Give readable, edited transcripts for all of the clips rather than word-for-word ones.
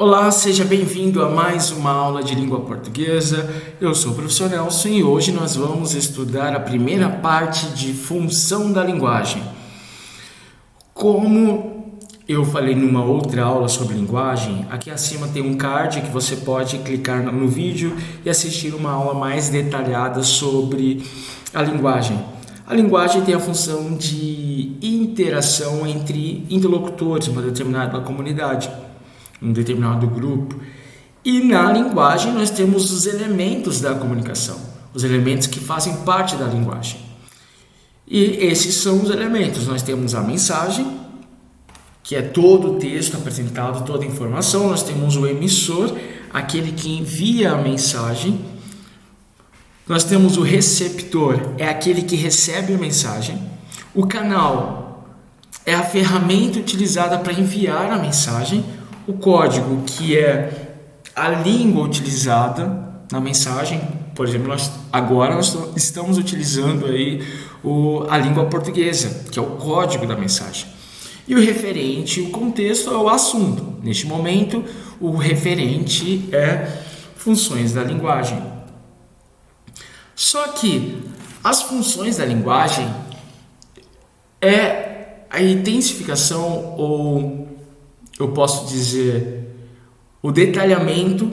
Olá, seja bem-vindo a mais uma aula de língua portuguesa. Eu sou o professor Nelson e hoje nós vamos estudar a primeira parte de função da linguagem. Como eu falei numa outra aula sobre linguagem, aqui acima tem um card que você pode clicar no vídeo e assistir uma aula mais detalhada sobre a linguagem. A linguagem tem a função de interação entre interlocutores, uma determinada comunidade, um determinado grupo. E na linguagem nós temos os elementos da comunicação, os elementos que fazem parte da linguagem. E esses são os elementos. Nós temos a mensagem, que é todo o texto apresentado, toda a informação. Nós temos o emissor, aquele que envia a mensagem. Nós temos o receptor, é aquele que recebe a mensagem. O canal é a ferramenta utilizada para enviar a mensagem. O código, que é a língua utilizada na mensagem. Por exemplo, nós estamos utilizando aí a língua portuguesa, que é o código da mensagem. E o referente, o contexto, é o assunto. Neste momento, o referente é funções da linguagem. Só que as funções da linguagem é a intensificação, ou eu posso dizer o detalhamento,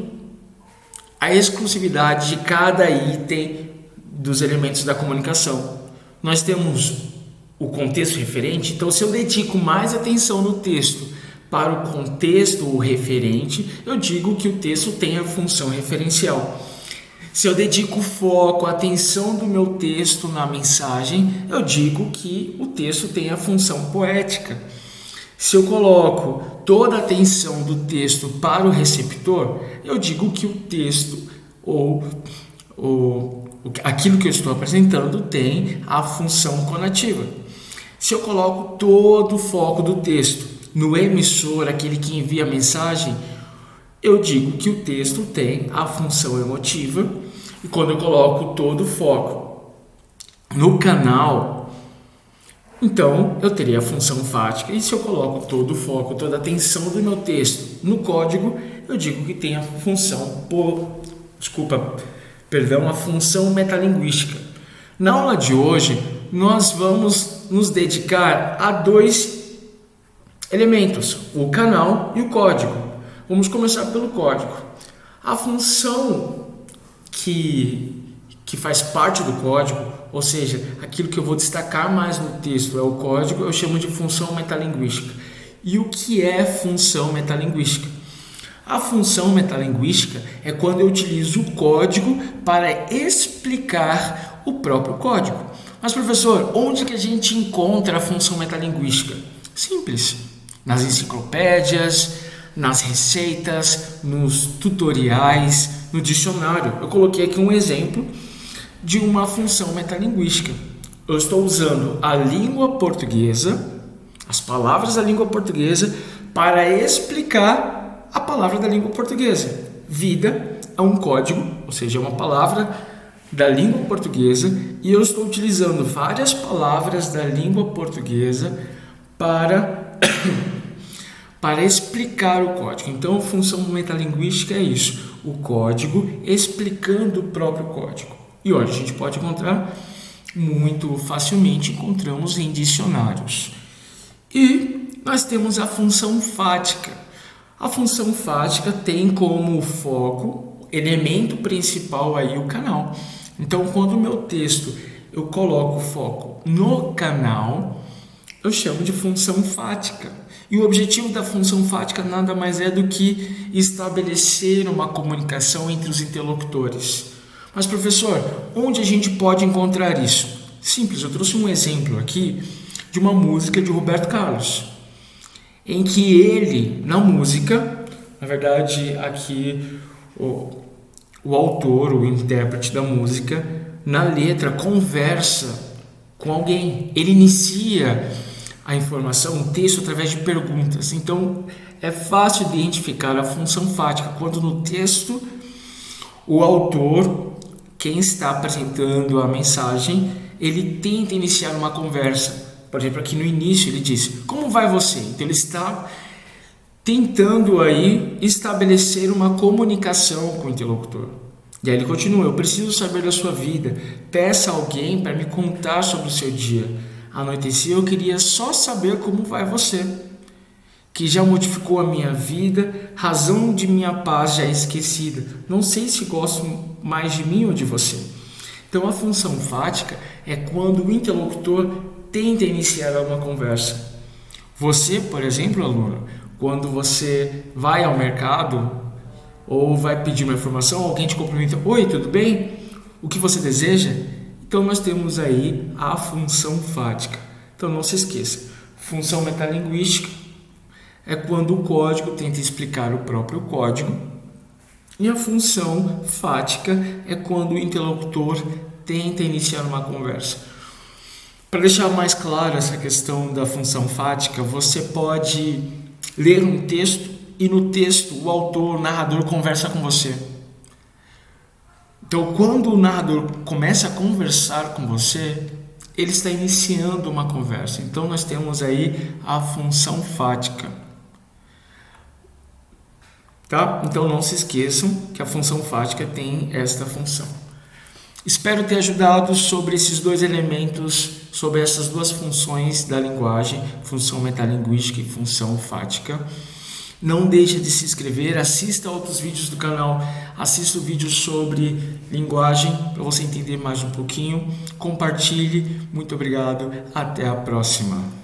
a exclusividade de cada item dos elementos da comunicação. Nós temos o contexto referente, então se eu dedico mais atenção no texto para o contexto ou referente, eu digo que o texto tem a função referencial. Se eu dedico foco, atenção do meu texto na mensagem, eu digo que o texto tem a função poética. Se eu coloco toda a atenção do texto para o receptor, eu digo que o texto ou aquilo que eu estou apresentando tem a função conativa. Se eu coloco todo o foco do texto no emissor, aquele que envia a mensagem, eu digo que o texto tem a função emotiva. E quando eu coloco todo o foco no canal, então eu teria a função fática. E se eu coloco todo o foco, toda a atenção do meu texto no código, eu digo que tem a função a função metalinguística. Na aula de hoje, nós vamos nos dedicar a dois elementos, o canal e o código. Vamos começar pelo código. A função que faz parte do código, ou seja, aquilo que eu vou destacar mais no texto é o código, eu chamo de função metalinguística. E o que é função metalinguística? A função metalinguística é quando eu utilizo o código para explicar o próprio código. Mas, professor, onde que a gente encontra a função metalinguística? Simples. Nas enciclopédias, nas receitas, nos tutoriais, no dicionário. Eu coloquei aqui um exemplo de uma função metalinguística. Eu estou usando a língua portuguesa, as palavras da língua portuguesa, para explicar a palavra da língua portuguesa. Vida é um código, ou seja, é uma palavra da língua portuguesa, e eu estou utilizando várias palavras da língua portuguesa para explicar o código. Então, a função metalinguística é isso, o código explicando o próprio código. E hoje a gente pode encontrar muito facilmente, encontramos em dicionários. E nós temos a função fática. A função fática tem como foco, elemento principal aí, o canal. Então, quando o meu texto eu coloco o foco no canal, eu chamo de função fática. E o objetivo da função fática nada mais é do que estabelecer uma comunicação entre os interlocutores. Mas, professor, onde a gente pode encontrar isso? Simples, eu trouxe um exemplo aqui de uma música de Roberto Carlos, em que ele, na música, na verdade, aqui o autor, o intérprete da música, na letra, conversa com alguém. Ele inicia a informação, o texto, através de perguntas. Então, é fácil identificar a função fática quando no texto o autor, quem está apresentando a mensagem, ele tenta iniciar uma conversa. Por exemplo, aqui no início ele diz: como vai você? Então ele está tentando aí estabelecer uma comunicação com o interlocutor. E aí ele continua: eu preciso saber da sua vida, peça alguém para me contar sobre o seu dia. Anoiteceu, eu queria só saber como vai você, que já modificou a minha vida, razão de minha paz já é esquecida. Não sei se gosto mais de mim ou de você. Então a função fática é quando o interlocutor tenta iniciar uma conversa. Você, por exemplo, aluno, quando você vai ao mercado ou vai pedir uma informação, alguém te cumprimenta: oi, tudo bem? O que você deseja? Então nós temos aí a função fática. Então não se esqueça, função metalinguística é quando o código tenta explicar o próprio código, e a função fática é quando o interlocutor tenta iniciar uma conversa. Para deixar mais claro essa questão da função fática, você pode ler um texto e no texto o autor, o narrador, conversa com você. Então, quando o narrador começa a conversar com você, ele está iniciando uma conversa. Então, nós temos aí a função fática. Tá? Então, não se esqueçam que a função fática tem esta função. Espero ter ajudado sobre esses dois elementos, sobre essas duas funções da linguagem, função metalinguística e função fática. Não deixe de se inscrever, assista outros vídeos do canal, assista o vídeo sobre linguagem para você entender mais um pouquinho, compartilhe, muito obrigado, até a próxima.